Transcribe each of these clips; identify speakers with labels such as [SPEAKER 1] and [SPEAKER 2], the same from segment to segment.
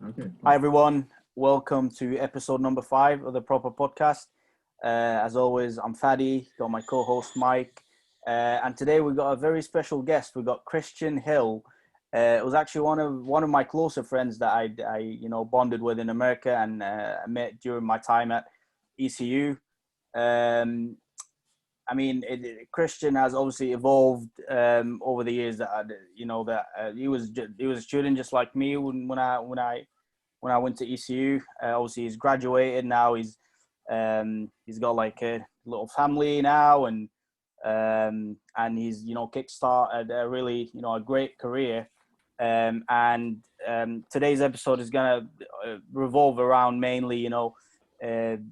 [SPEAKER 1] Okay.
[SPEAKER 2] Hi, everyone. Welcome to episode number 5 of the Proper Podcast. As always, I'm Fadi, got my co-host Mike. And today we've got a very special guest. We've got Christian Hill. It was actually one of my closer friends that I bonded with in America and met during my time at ECU. Christian has obviously evolved over the years. He was a student just like me when I went to ECU. Obviously, he's graduated now. He's got like a little family now, and he's kickstarted a really a great career. Today's episode is gonna revolve around mainly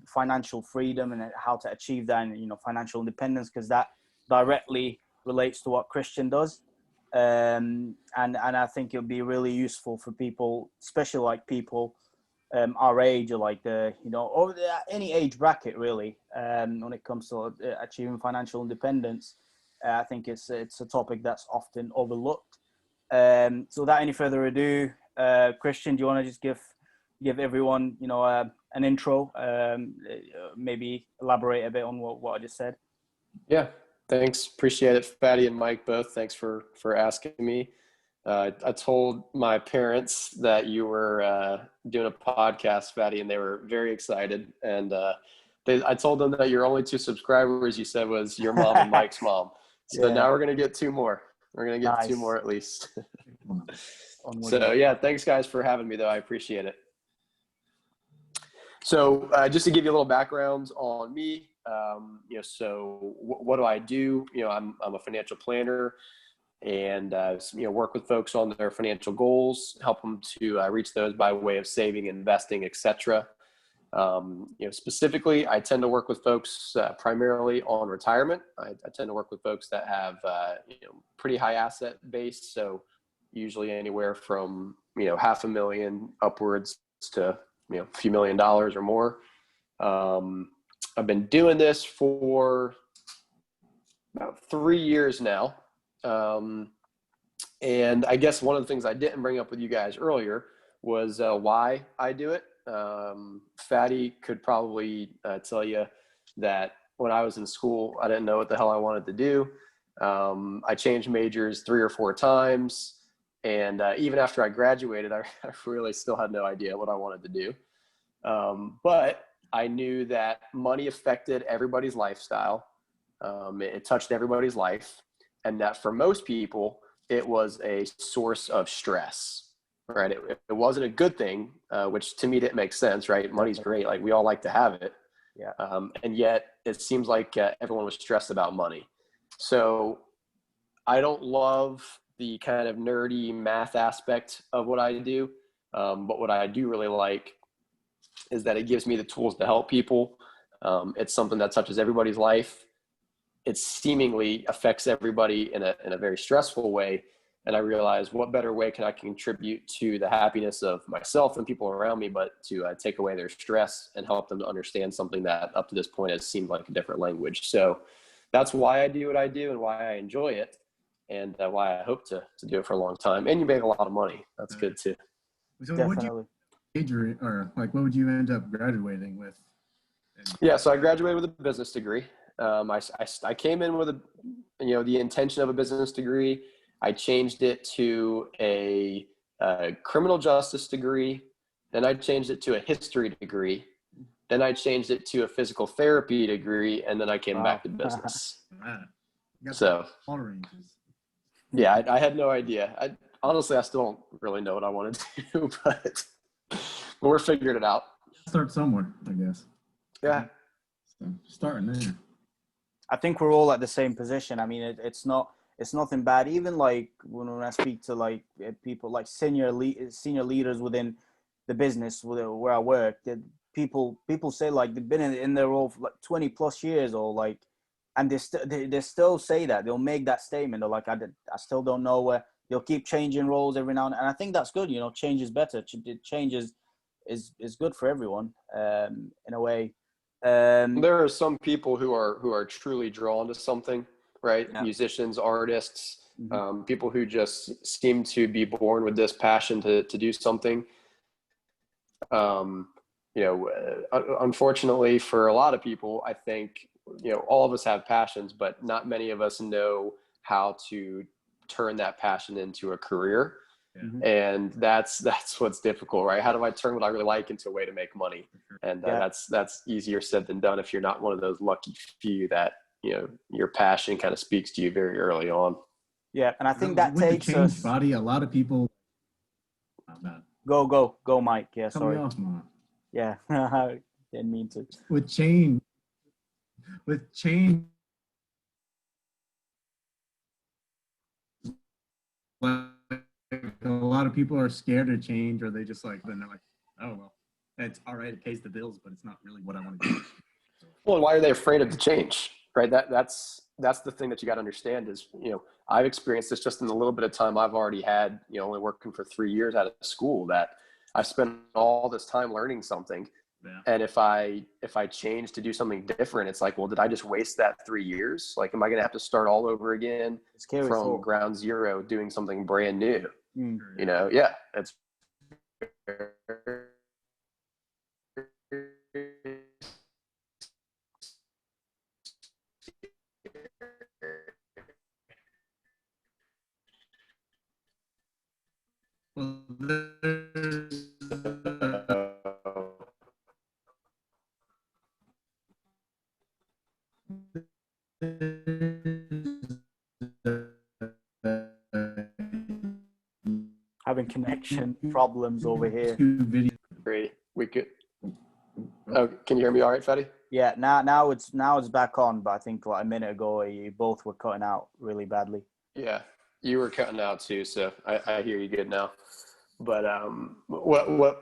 [SPEAKER 2] financial freedom and how to achieve that, and financial independence, because that directly relates to what Christian does. And I think it'll be really useful for people, especially like people our age, or like any age bracket really, when it comes to achieving financial independence. I think it's a topic that's often overlooked. So without any further ado, Christian, do you want to just give everyone an intro, maybe elaborate a bit on what I just said?
[SPEAKER 3] Yeah, thanks. Appreciate it, Fatty and Mike both. Thanks for asking me. I told my parents that you were doing a podcast, Fatty, and they were very excited. And I told them that your only 2 subscribers, you said, was your mom and Mike's mom. So Now we're going to get 2 more. We're going to get 2 more at least. So yeah, thanks guys for having me though. I appreciate it. So just to give you a little background on me, what do I do? I'm a financial planner, and work with folks on their financial goals, help them to reach those by way of saving, investing, etc. Specifically, I tend to work with folks primarily on retirement. I tend to work with folks that have pretty high asset base, so usually anywhere from $500,000 upwards to a few $1 million or more. I've been doing this for about 3 years now. And I guess one of the things I didn't bring up with you guys earlier was why I do it. Fatty could probably tell you that when I was in school, I didn't know what the hell I wanted to do. I changed majors 3 or 4 times. And even after I graduated, I really still had no idea what I wanted to do. But I knew that money affected everybody's lifestyle. It touched everybody's life. And that for most people, it was a source of stress, right? It wasn't a good thing, which to me didn't make sense, right? Money's great. Like, we all like to have it.
[SPEAKER 2] Yeah.
[SPEAKER 3] And yet it seems like everyone was stressed about money. So I don't love the kind of nerdy math aspect of what I do. But what I do really like is that it gives me the tools to help people. It's something that touches everybody's life. It seemingly affects everybody in a very stressful way. And I realize, what better way can I contribute to the happiness of myself and people around me, but to take away their stress and help them to understand something that up to this point has seemed like a different language. So that's why I do what I do and why I enjoy it, and why I hope to do it for a long time. And you make a lot of money. That's good too.
[SPEAKER 1] So
[SPEAKER 2] Definitely.
[SPEAKER 1] what would you major, or like what would you end up graduating with?
[SPEAKER 3] Yeah, so I graduated with a business degree. I came in with the intention of a business degree. I changed it to a criminal justice degree. Then I changed it to a history degree. Then I changed it to a physical therapy degree, and then I came back to business. So, yeah, I had no idea. Honestly, I still don't really know what I want to do, but we're figuring it out.
[SPEAKER 1] Start somewhere, I guess.
[SPEAKER 3] Yeah.
[SPEAKER 1] So starting there.
[SPEAKER 2] I think we're all at the same position. I mean, it's nothing bad. Even like when I speak to like people like senior leaders within the business where I work, that people say like they've been in their role for like 20 plus years, or like, and they still say that. They'll make that statement. They're like, I still don't know where. They'll keep changing roles every now and then. And I think that's good. Change is better. Change is good for everyone, in a way.
[SPEAKER 3] There are some people who are truly drawn to something, right? Yeah. Musicians, artists, people who just seem to be born with this passion to do something. Unfortunately for a lot of people, I think, all of us have passions, but not many of us know how to turn that passion into a career.
[SPEAKER 2] Mhm.
[SPEAKER 3] And that's what's difficult, right? How do I turn what I really like into a way to make money? And that's easier said than done if you're not one of those lucky few that, your passion kind of speaks to you very early on.
[SPEAKER 2] Yeah, and I think that
[SPEAKER 1] with
[SPEAKER 2] takes
[SPEAKER 1] the change
[SPEAKER 2] us.
[SPEAKER 1] body, a lot of people.
[SPEAKER 2] Go, Mike. Yeah,
[SPEAKER 1] Cut
[SPEAKER 2] sorry.
[SPEAKER 1] me off, Mom.
[SPEAKER 2] Yeah, didn't mean to.
[SPEAKER 1] With change, like, a lot of people are scared to change, or they just then they're like, oh well, it's all right, it pays the bills, but it's not really what I want to do.
[SPEAKER 3] Well, and why are they afraid of the change, right? That's the thing that you got to understand is, I've experienced this just in the little bit of time I've already had, only working for 3 years out of school, that I've spent all this time learning something.
[SPEAKER 1] Yeah.
[SPEAKER 3] And if I change to do something different, it's like, well, did I just waste that 3 years? Like, am I going to have to start all over again from ground zero, doing something brand new? Yeah, it's
[SPEAKER 1] Well, there's
[SPEAKER 2] Having connection problems over here.
[SPEAKER 3] great. We could. Oh, can you hear me all right, Fetty?
[SPEAKER 2] Yeah, now it's back on, but I think like a minute ago you both were cutting out really badly.
[SPEAKER 3] Yeah, you were cutting out too, so I hear you good now. But what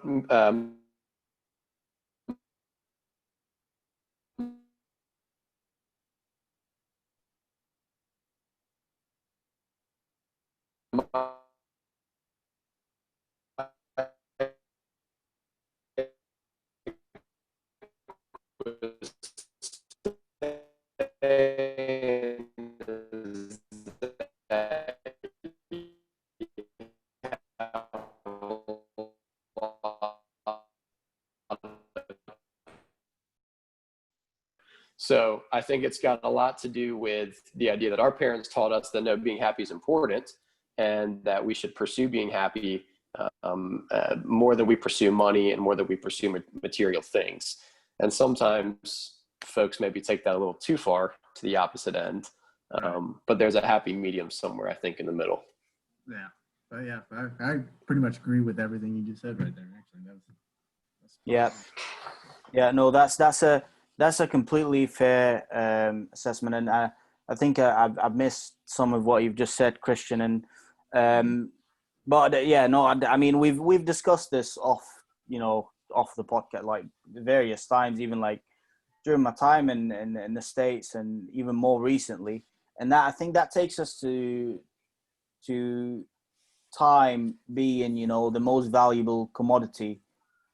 [SPEAKER 3] So I think it's got a lot to do with the idea that our parents taught us that no, being happy is important, and that we should pursue being happy more than we pursue money and more than we pursue material things. And sometimes folks maybe take that a little too far to the opposite end. But there's a happy medium somewhere, I think, in the middle.
[SPEAKER 1] Yeah. But yeah, I pretty much agree with everything you just said right there. Actually, that's
[SPEAKER 2] yeah. No, that's a completely fair assessment, and I think I've missed some of what you've just said, Christian. And but yeah, no, I mean we've discussed this off the podcast like various times, even like during my time in the States, and even more recently. And that I think that takes us to time being, the most valuable commodity.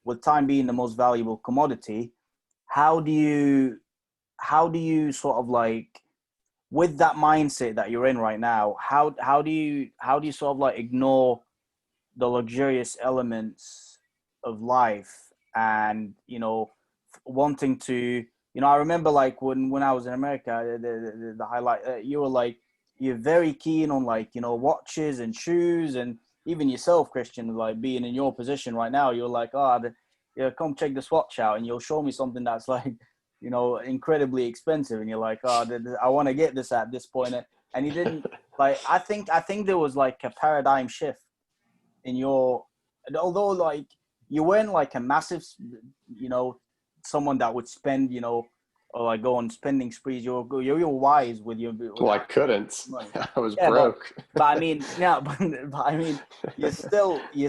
[SPEAKER 2] With time being the most valuable commodity, how do you sort of like, with that mindset that you're in right now, how do you sort of like ignore the luxurious elements of life and, wanting to, I remember like when I was in America, the highlight, you were like, you're very keen on like, watches and shoes, and even yourself, Christian, like being in your position right now, you're like, come check this watch out, and you'll show me something that's like, incredibly expensive, and you're like, I want to get this at this point, and you didn't like. I think there was like a paradigm shift in your, although like you weren't like a massive, someone that would spend, or like go on spending sprees. You're wise with your.
[SPEAKER 3] Well, I couldn't.
[SPEAKER 2] Money.
[SPEAKER 3] I was broke.
[SPEAKER 2] But I mean, yeah, but I mean, you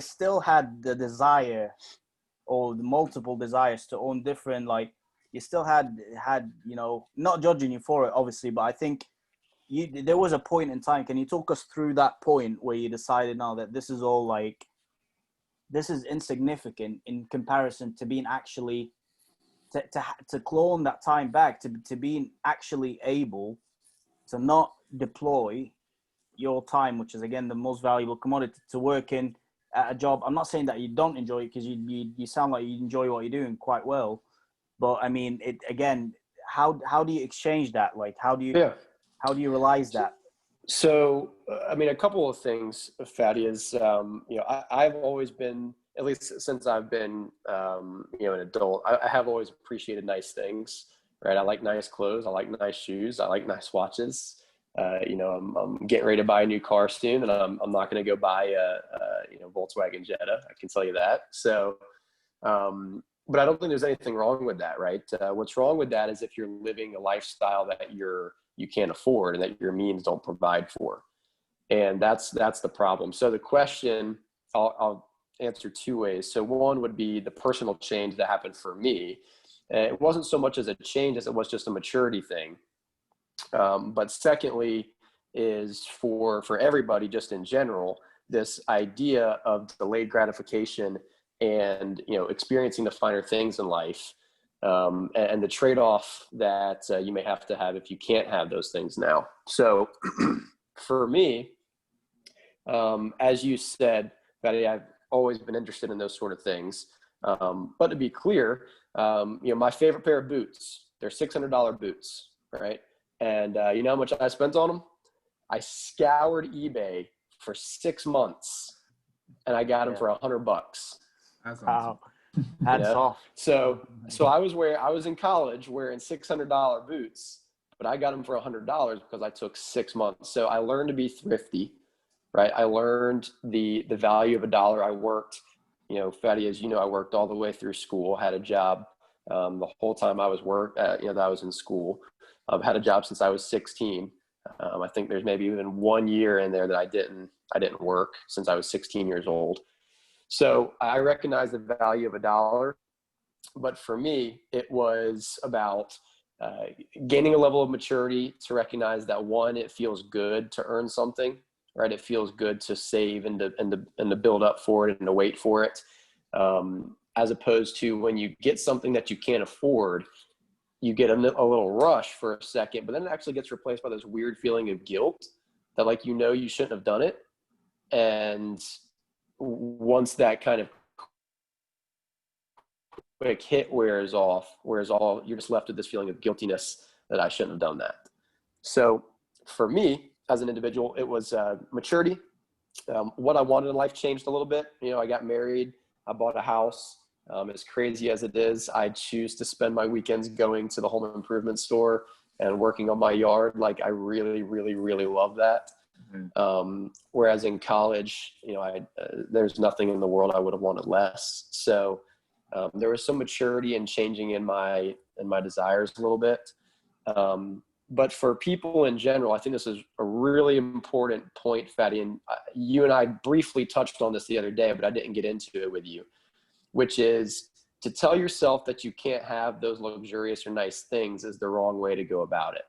[SPEAKER 2] still had the desire, or the multiple desires to own different, like you still had, not judging you for it, obviously, but I think there was a point in time. Can you talk us through that point where you decided now that this is all like, this is insignificant in comparison to being actually, to clone that time back, to being actually able to not deploy your time, which is again the most valuable commodity, to work in at a job. I'm not saying that you don't enjoy it, because you sound like you enjoy what you're doing quite well. But I mean, it again, how do you exchange that? Like, how do you realize that?
[SPEAKER 3] So, I mean, a couple of things, Fatty, is, I've always been, at least since I've been, an adult, I have always appreciated nice things, right? I like nice clothes. I like nice shoes. I like nice watches. I'm getting ready to buy a new car soon, and I'm not going to go buy a Volkswagen Jetta. I can tell you that. So, but I don't think there's anything wrong with that, right? What's wrong with that is if you're living a lifestyle that you can't afford and that your means don't provide for. And that's the problem. So the question, I'll answer two ways. So one would be the personal change that happened for me. It wasn't so much as a change as it was just a maturity thing. But secondly is for everybody, just in general, this idea of delayed gratification and, experiencing the finer things in life, and the trade-off that you may have to have if you can't have those things now. So for me, as you said, Betty, I've always been interested in those sort of things. But to be clear, my favorite pair of boots, they're $600 boots, right? And you know how much I spent on them? I scoured eBay for 6 months and I got them for $100.
[SPEAKER 1] That's awesome.
[SPEAKER 2] Wow. Hats off.
[SPEAKER 3] So I was in college wearing $600 boots, but I got them for $100 because I took 6 months. So I learned to be thrifty, right? I learned the value of a dollar. I worked, Fatty, as you know, I worked all the way through school, had a job the whole time I was that I was in school. I've had a job since I was 16. I think there's maybe even 1 year in there that I didn't work since I was 16 years old. So I recognize the value of a dollar, but for me, it was about gaining a level of maturity to recognize that, one, it feels good to earn something, right? It feels good to save and to build up for it and to wait for it, as opposed to when you get something that you can't afford, you get a little rush for a second, but then it actually gets replaced by this weird feeling of guilt that, you shouldn't have done it. And once that kind of quick hit wears off, you're just left with this feeling of guiltiness that I shouldn't have done that. So for me as an individual, it was maturity. What I wanted in life changed a little bit. I got married, I bought a house. As crazy as it is, I choose to spend my weekends going to the home improvement store and working on my yard. I really, really, really love that. Whereas in college, there's nothing in the world I would have wanted less. So there was some maturity and changing in my desires a little bit. But for people in general, I think this is a really important point, Fatty. And you and I briefly touched on this the other day, but I didn't get into it with you, which is to tell yourself that you can't have those luxurious or nice things is the wrong way to go about it,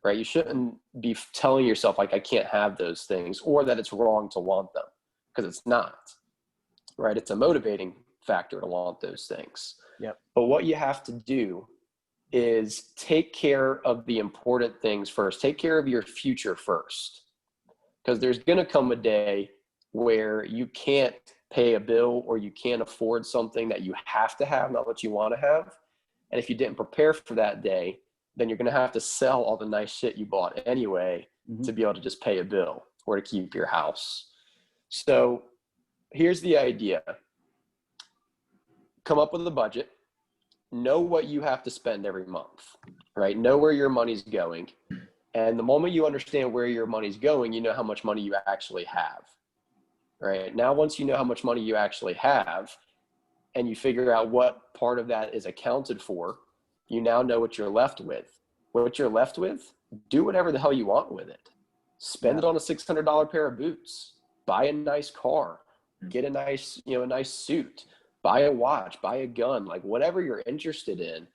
[SPEAKER 3] right? You shouldn't be telling yourself I can't have those things, or that it's wrong to want them, because it's not, right? It's a motivating factor to want those things.
[SPEAKER 2] Yep.
[SPEAKER 3] But what you have to do is take care of the important things first. Take care of your future first, because there's going to come a day where you can't pay a bill or you can't afford something that you have to have, not what you want to have. And if you didn't prepare for that day, then you're going to have to sell all the nice shit you bought anyway to be able to just pay a bill or to keep your house. So here's the idea. Come up with a budget. Know what you have to spend every month, right? Know where your money's going. And the moment you understand where your money's going, you know how much money you actually have. Right now, once you know how much money you actually have and you figure out what part of that is accounted for, you now know what you're left with. What you're left with, do whatever the hell you want with it. Spend it on a $600 pair of boots, buy a nice car, get a nice suit, buy a watch, buy a gun, whatever you're interested in,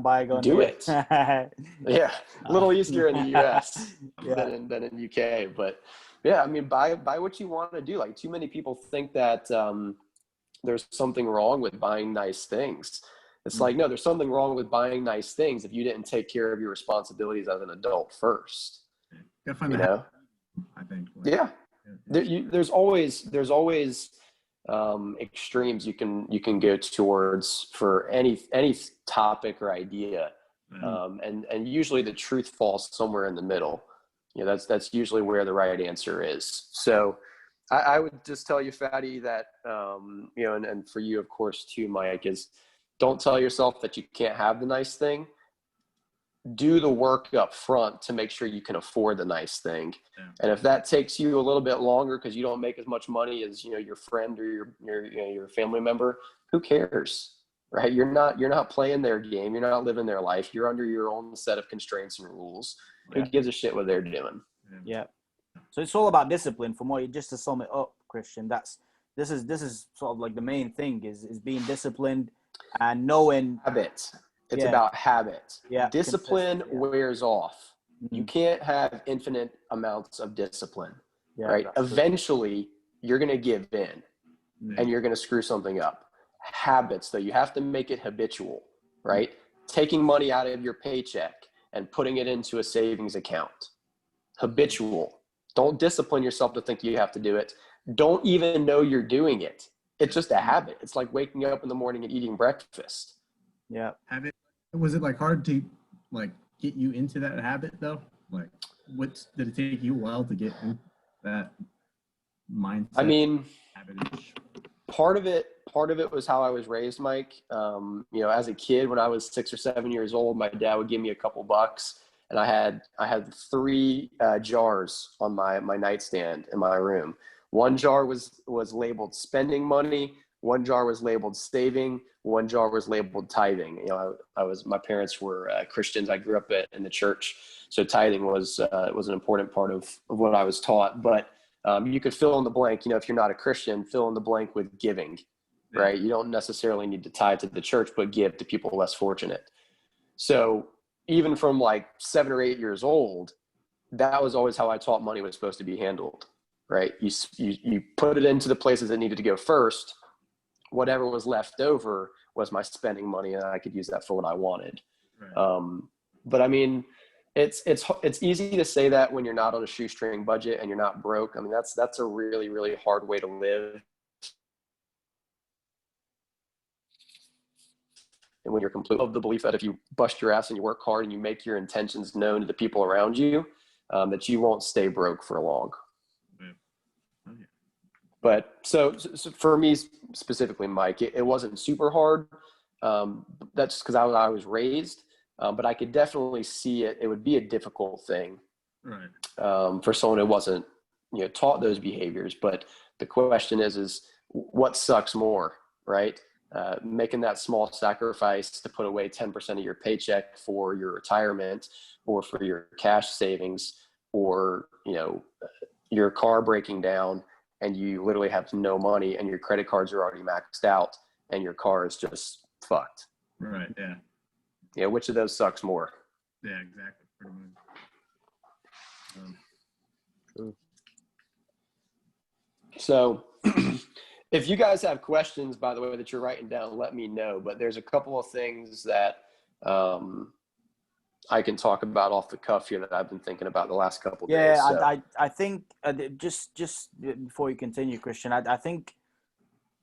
[SPEAKER 2] buy a gun,
[SPEAKER 3] do it. Yeah. A little easier in the US than in UK, but yeah, I mean, buy what you want to do. Too many people think that there's something wrong with buying nice things. It's no, there's something wrong with buying nice things if you didn't take care of your responsibilities as an adult first.
[SPEAKER 1] I think.
[SPEAKER 3] Yeah. there's always extremes you can go towards for any topic or idea. And usually the truth falls somewhere in the middle. That's usually where the right answer is. So I would just tell you, Fatty, that, and for you, of course, too, Mike, is don't tell yourself that you can't have the nice thing. Do the work up front to make sure you can afford the nice thing. Yeah. And if that takes you a little bit longer because you don't make as much money as, your friend or your family member, who cares? Right? You're not playing their game. You're not living their life. You're under your own set of constraints and rules. Yeah. Who gives a shit what they're doing?
[SPEAKER 2] Yeah. So it's all about discipline. For more, just to sum it up, Christian, this is sort of like the main thing is being disciplined and knowing
[SPEAKER 3] habits. It's about habits.
[SPEAKER 2] Yeah.
[SPEAKER 3] Discipline wears off. Mm-hmm. You can't have infinite amounts of discipline, right? Eventually, you're going to give in and you're going to screw something up. Habits, though, you have to make it habitual, right? Taking money out of your paycheck and putting it into a savings account. Habitual. Don't discipline yourself to think you have to do it. Don't even know you're doing it. It's just a habit. It's like waking up in the morning and eating breakfast.
[SPEAKER 2] Yeah.
[SPEAKER 1] Was it like hard to like get you into that habit though? Like, did it take you a while to get in that mindset?
[SPEAKER 3] I mean, part of it was how I was raised, Mike. As a kid, when I was 6 or 7 years old, my dad would give me a couple bucks, and I had 3 jars on my nightstand in my room. One jar was labeled spending money. One jar was labeled saving. One jar was labeled tithing. My parents were Christians. I grew up in the church, so tithing was an important part of what I was taught. But you could fill in the blank. If you're not a Christian, fill in the blank with giving, right? You don't necessarily need to tithe to the church, but give to people less fortunate. So even from like 7 or 8 years old, that was always how I taught money was supposed to be handled, right? You put it into the places that needed to go first. Whatever was left over was my spending money, and I could use that for what I wanted. Right. But I mean, it's easy to say that when you're not on a shoestring budget and you're not broke. I mean, that's a really, really hard way to live. And when you're completely of the belief that if you bust your ass and you work hard and you make your intentions known to the people around you, that you won't stay broke for long. But so for me specifically, Mike, it wasn't super hard. That's because I was raised, but I could definitely see it. It would be a difficult thing, right? For someone who wasn't, taught those behaviors. But the question is what sucks more, right? Making that small sacrifice to put away 10% of your paycheck for your retirement or for your cash savings, or your car breaking down and you literally have no money and your credit cards are already maxed out and your car is just fucked.
[SPEAKER 1] Right. Yeah.
[SPEAKER 3] Yeah. Which of those sucks more?
[SPEAKER 1] Yeah, exactly. Pretty much.
[SPEAKER 3] True. So if you guys have questions, by the way, that you're writing down, let me know. But there's a couple of things that I can talk about off the cuff here that I've been thinking about the last couple of days.
[SPEAKER 2] Yeah, so. I think just before you continue, Christian, I think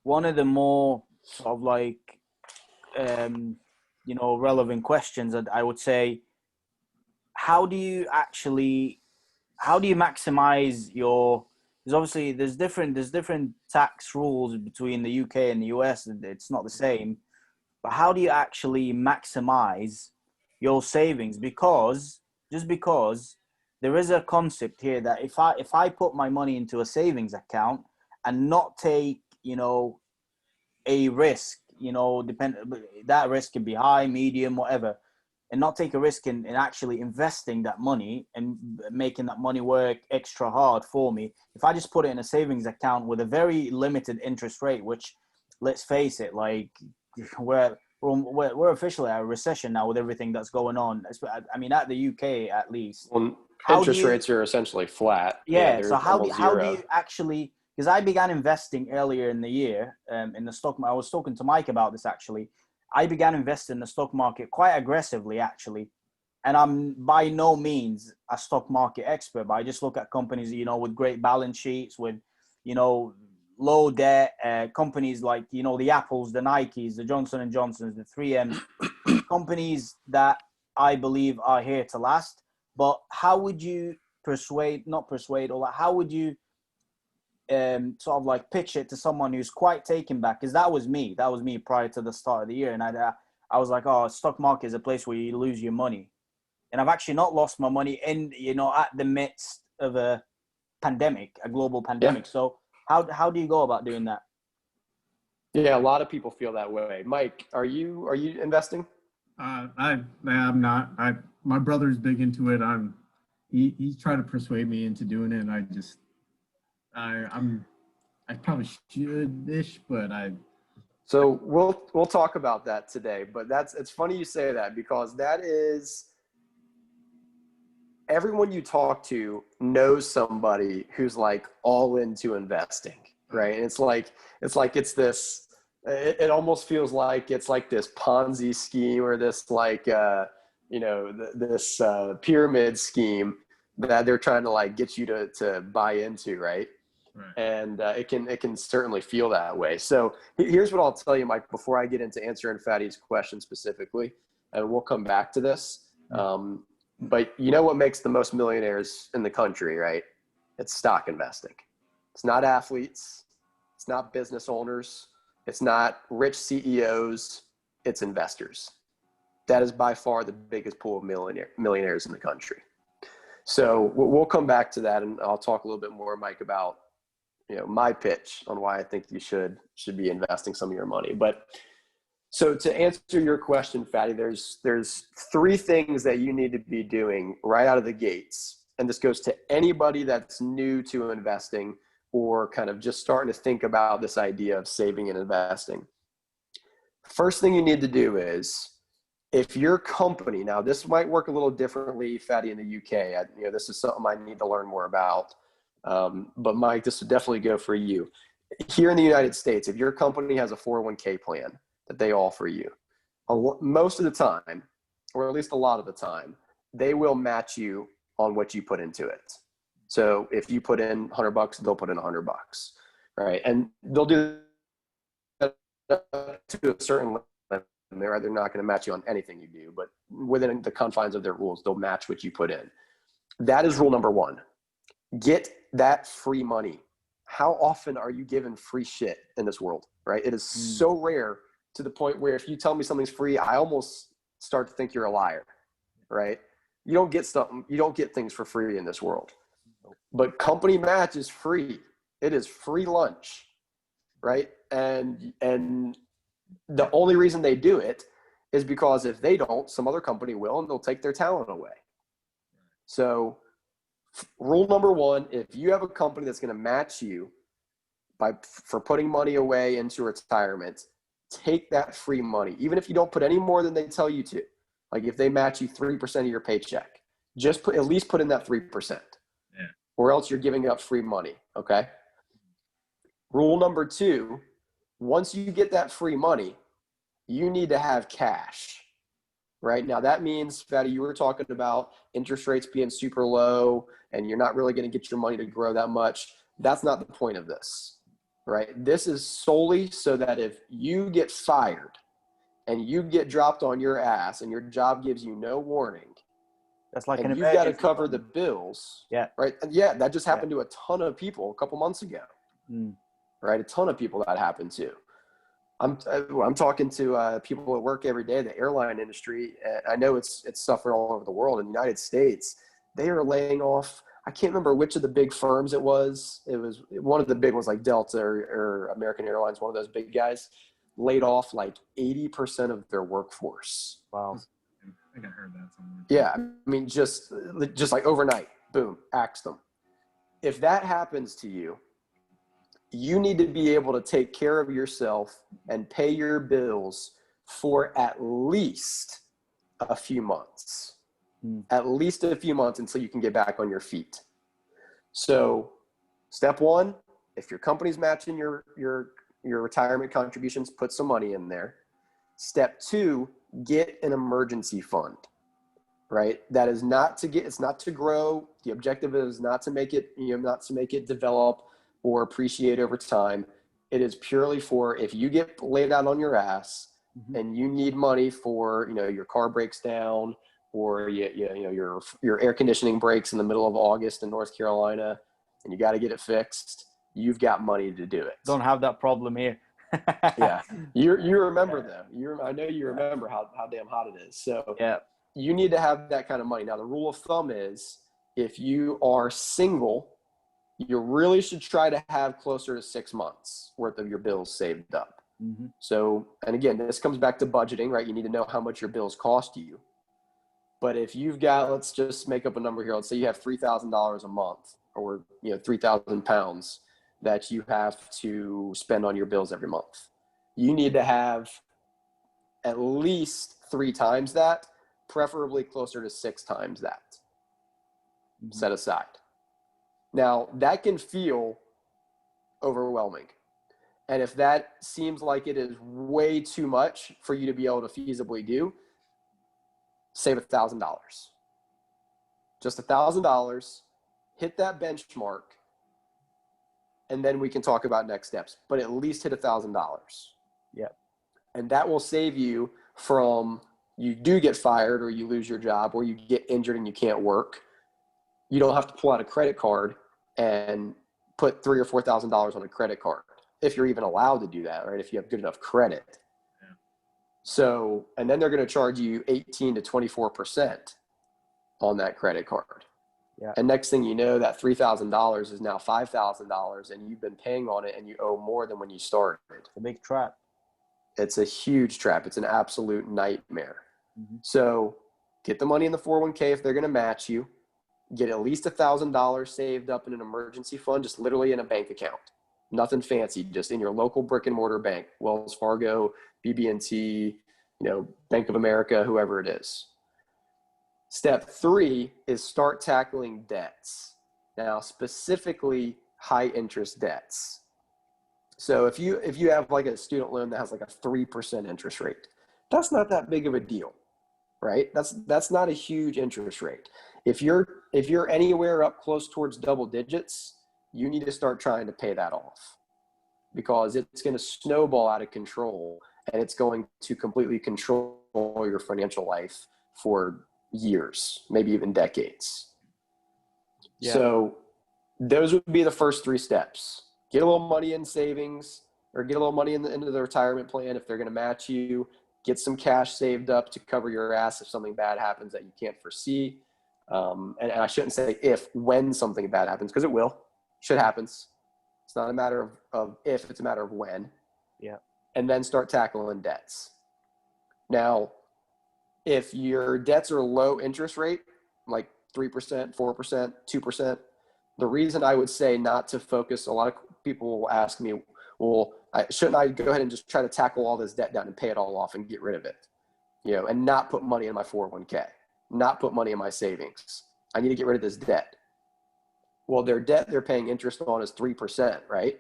[SPEAKER 2] one of the more sort of like relevant questions that I would say, how do you maximize your? Because obviously there's different tax rules between the UK and the US. It's not the same, but how do you actually maximize your savings? Because there is a concept here that if I put my money into a savings account and not take, a risk, that risk can be high, medium, whatever, and not take a risk in actually investing that money and making that money work extra hard for me. If I just put it in a savings account with a very limited interest rate, which, let's face it, like we're officially at a recession now with everything that's going on. I mean, at the UK at least.
[SPEAKER 3] Well, interest rates are essentially flat.
[SPEAKER 2] Yeah. So how do you actually? Because I began investing earlier in the year in the stock market. I was talking to Mike about this actually. I began investing in the stock market quite aggressively actually, and I'm by no means a stock market expert, but I just look at companies, with great balance sheets, with, low debt, companies like, the Apples, the Nikes, the Johnson and Johnsons, the 3Ms, companies that I believe are here to last. But how would you how would you sort of like pitch it to someone who's quite taken back? Because that was me prior to the start of the year. And I was like, oh, stock market is a place where you lose your money. And I've actually not lost my money at the midst of a global pandemic. Yeah. So how do you go about doing that?
[SPEAKER 3] Yeah, a lot of people feel that way. Mike, are you investing?
[SPEAKER 1] I'm not. My brother's big into it. He's trying to persuade me into doing it, and I probably should-ish, but
[SPEAKER 3] So we'll talk about that today. But it's funny you say that, because that is, everyone you talk to knows somebody who's like all into investing, right? And it's this. It almost feels like it's like this Ponzi scheme, or this like this pyramid scheme that they're trying to like get you to buy into, right? Right. And it can certainly feel that way. So here's what I'll tell you, Mike, before I get into answering Fatty's question specifically, and we'll come back to this. But you know what makes the most millionaires in the country, right? It's stock investing. It's not athletes. It's not business owners. It's not rich CEOs. It's investors. That is by far the biggest pool of millionaires in the country. So we'll come back to that, and I'll talk a little bit more, Mike, about my pitch on why I think you should be investing some of your money. But so to answer your question, Fatty, there's 3 things that you need to be doing right out of the gates. And this goes to anybody that's new to investing or kind of just starting to think about this idea of saving and investing. First thing you need to do is, if your company, now this might work a little differently, Fatty, in the UK. This is something I need to learn more about. But Mike, this would definitely go for you. Here in the United States, if your company has a 401k plan that they offer you, most of the time, or at least a lot of the time, they will match you on what you put into it. So if you put in $100, they'll put in $100, right? And they'll do that to a certain limit. They're not going to match you on anything you do, but within the confines of their rules, they'll match what you put in. That is rule number 1. Get that free money. How often are you given free shit in this world, right? It is so rare, to the point where if you tell me something's free, I almost start to think you're a liar, right? You don't get things for free in this world. But company match is free. It is free lunch, right? And the only reason they do it is because if they don't, some other company will, and they'll take their talent away. So rule number 1, if you have a company that's going to match you for putting money away into retirement, take that free money. Even if you don't put any more than they tell you to, like if they match you 3% of your paycheck, just at least put in that 3%, or else you're giving up free money. Okay. Rule number 2, once you get that free money, you need to have cash. Right now, that means, Fatty, you were talking about interest rates being super low and you're not really going to get your money to grow that much. That's not the point of this, right? This is solely so that if you get fired and you get dropped on your ass and your job gives you no warning,
[SPEAKER 2] that's like
[SPEAKER 3] and you've got to cover the bills.
[SPEAKER 2] Yeah.
[SPEAKER 3] Right. And yeah, that just happened to a ton of people a couple months ago. Right. A ton of people that happened to. I'm talking to people at work every day, the airline industry. I know it's suffered all over the world. In the United States, they are laying off. I can't remember which of the big firms it was. It was one of the big ones, like Delta or American Airlines, one of those big guys, laid off like 80% of their workforce.
[SPEAKER 2] Wow.
[SPEAKER 1] I think I heard that somewhere.
[SPEAKER 3] Yeah. I mean, just like overnight, boom, axed them. If that happens to you, you need to be able to take care of yourself and pay your bills for at least a few months. At least a few months until you can get back on your feet. So step 1, if your company's matching your retirement contributions, put some money in there. Step 2, get an emergency fund, right? That is not to get, it's not to grow. The objective is not to make it, not to make it develop or appreciate over time. It is purely for if you get laid out on your ass and you need money for, your car breaks down, or your air conditioning breaks in the middle of August in North Carolina and you got to get it fixed, you've got money to do it.
[SPEAKER 2] Don't have that problem here.
[SPEAKER 3] Yeah. You remember though. I know you remember how damn hot it is. So
[SPEAKER 2] yeah,
[SPEAKER 3] you need to have that kind of money. Now, the rule of thumb is if you are single, you really should try to have closer to 6 months worth of your bills saved up. So, and again, this comes back to budgeting, right? You need to know how much your bills cost you. But if you've got, let's just make up a number here. Let's say you have $3,000 a month, or 3,000 pounds that you have to spend on your bills every month. You need to have at least 3 times that, preferably closer to 6 times that set aside. Now, that can feel overwhelming. And if that seems like it is way too much for you to be able to feasibly do, save $1,000. Just $1,000, hit that benchmark, and then we can talk about next steps. But at least hit $1,000.
[SPEAKER 2] Yeah.
[SPEAKER 3] And that will save you from, you do get fired or you lose your job or you get injured and you can't work. You don't have to pull out a credit card and put $3,000 or $4,000 on a credit card, if you're even allowed to do that, right? If you have good enough credit. Yeah. So, and then they're going to charge you 18 to 24% on that credit card. Yeah. And next thing you know, that $3,000 is now $5,000 and you've been paying on it and you owe more than when you started.
[SPEAKER 2] It's a big trap.
[SPEAKER 3] It's a huge trap. It's an absolute nightmare. So get the money in the 401k if they're going to match you. Get at least $1,000 saved up in an emergency fund, just literally in a bank account. Nothing fancy, just in your local brick and mortar bank, Wells Fargo, BB&T, Bank of America, whoever it is. Step 3 is start tackling debts. Now, specifically high interest debts. So if you have like a student loan that has like a 3% interest rate, that's not that big of a deal, right? That's not a huge interest rate. If you're anywhere up close towards double digits, you need to start trying to pay that off, because it's going to snowball out of control and it's going to completely control your financial life for years, maybe even decades. Yeah. So those would be the first 3 steps. Get a little money in savings, or get a little money into the retirement plan if they're going to match you. Get some cash saved up to cover your ass if something bad happens that you can't foresee. And I shouldn't say when something bad happens, because it will. Shit happens. It's not a matter of if, it's a matter of when. Yeah. And then start tackling debts. Now, if your debts are low interest rate, like 3%, 4%, 2%, the reason I would say not to focus, a lot of people will ask me, well, shouldn't I go ahead and just try to tackle all this debt down and pay it all off and get rid of it? And not put money in my 401k, not put money in my savings. I need to get rid of this debt. Well, their debt they're paying interest on is 3%, right?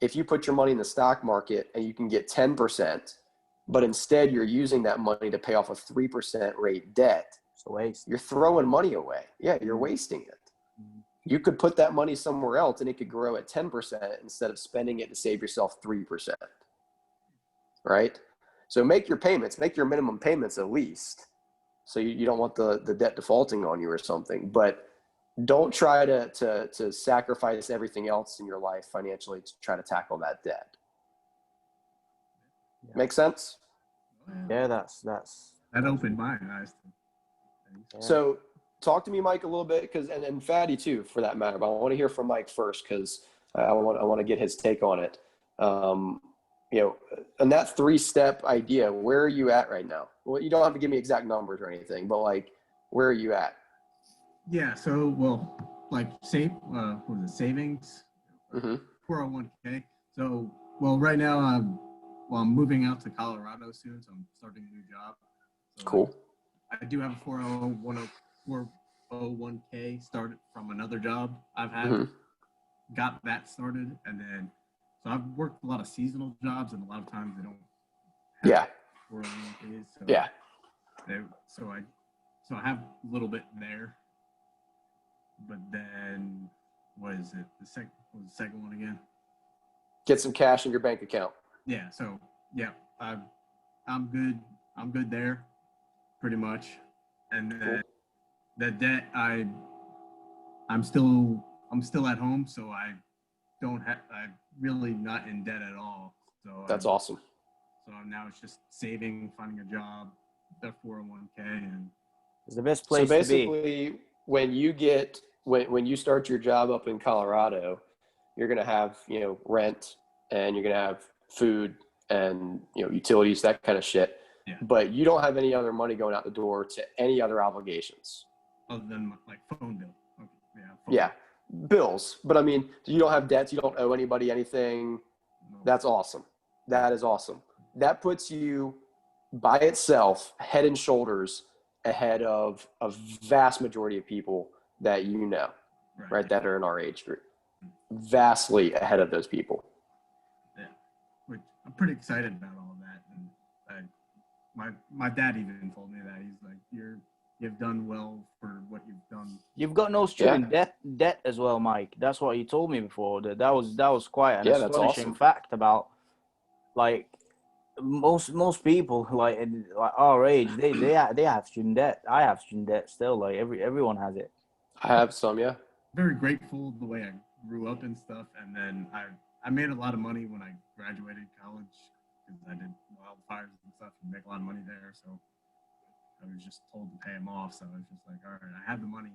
[SPEAKER 3] If you put your money in the stock market and you can get 10%, but instead you're using that money to pay off a 3% rate debt,
[SPEAKER 2] it's a waste.
[SPEAKER 3] You're throwing money away. Yeah, you're wasting it. You could put that money somewhere else and it could grow at 10% instead of spending it to save yourself 3%, right? So make your payments, make your minimum payments at least. So you don't want the debt defaulting on you or something, but don't try to sacrifice everything else in your life financially to try to tackle that debt. Yeah. Make sense?
[SPEAKER 2] Yeah, that's
[SPEAKER 1] that opened my eyes.
[SPEAKER 3] Yeah. So talk to me, Mike, a little bit, and Fatty too, for that matter. But I want to hear from Mike first, because I want to get his take on it. And that 3-step idea, where are you at right now? Well, you don't have to give me exact numbers or anything, but like, where are you at?
[SPEAKER 1] Yeah. So, like savings, 401k. So, right now I'm moving out to Colorado soon, so I'm starting a new job. So
[SPEAKER 3] cool.
[SPEAKER 1] I do have a 401k started from another job I've had. Got that started, and then so I've worked a lot of seasonal jobs, and a lot of times they don't have 401ks. So so I so I have a little bit there, but then what is it? What was the second one again?
[SPEAKER 3] Get some cash in your bank account.
[SPEAKER 1] Yeah. So yeah, I'm good. I'm good there, pretty much. And then the debt, I'm still at home, so I'm really not in debt at all. So
[SPEAKER 3] That's awesome.
[SPEAKER 1] So now it's just saving, finding a job, the 401k, and
[SPEAKER 2] it's the best place to be.
[SPEAKER 3] So basically, when you start your job up in Colorado, you're gonna have rent, and you're gonna have food and utilities, that kind of shit.
[SPEAKER 1] Yeah.
[SPEAKER 3] But you don't have any other money going out the door to any other obligations
[SPEAKER 1] other than like phone bill. Okay.
[SPEAKER 3] Yeah, bills. But I mean, you don't have debts. You don't owe anybody anything.
[SPEAKER 1] No.
[SPEAKER 3] That's awesome. That is awesome. That puts you by itself head and shoulders ahead of a vast majority of people that right, that are in our age group. Vastly ahead of those people.
[SPEAKER 1] Yeah, which I'm pretty excited about all of that. And my dad even told me that. He's like, you've done well for what you've done.
[SPEAKER 2] You've got no student debt as well, Mike. That's what you told me before. That was quite an astonishing fact about, like, most people like our age, they have student debt. I have student debt still. Like everyone has it.
[SPEAKER 3] I have some, yeah.
[SPEAKER 1] Very grateful the way I grew up and stuff, and then I made a lot of money when I graduated college because I did wildfires and stuff and make a lot of money there. So I was just told to pay them off. So I was just like, all right, I have the money.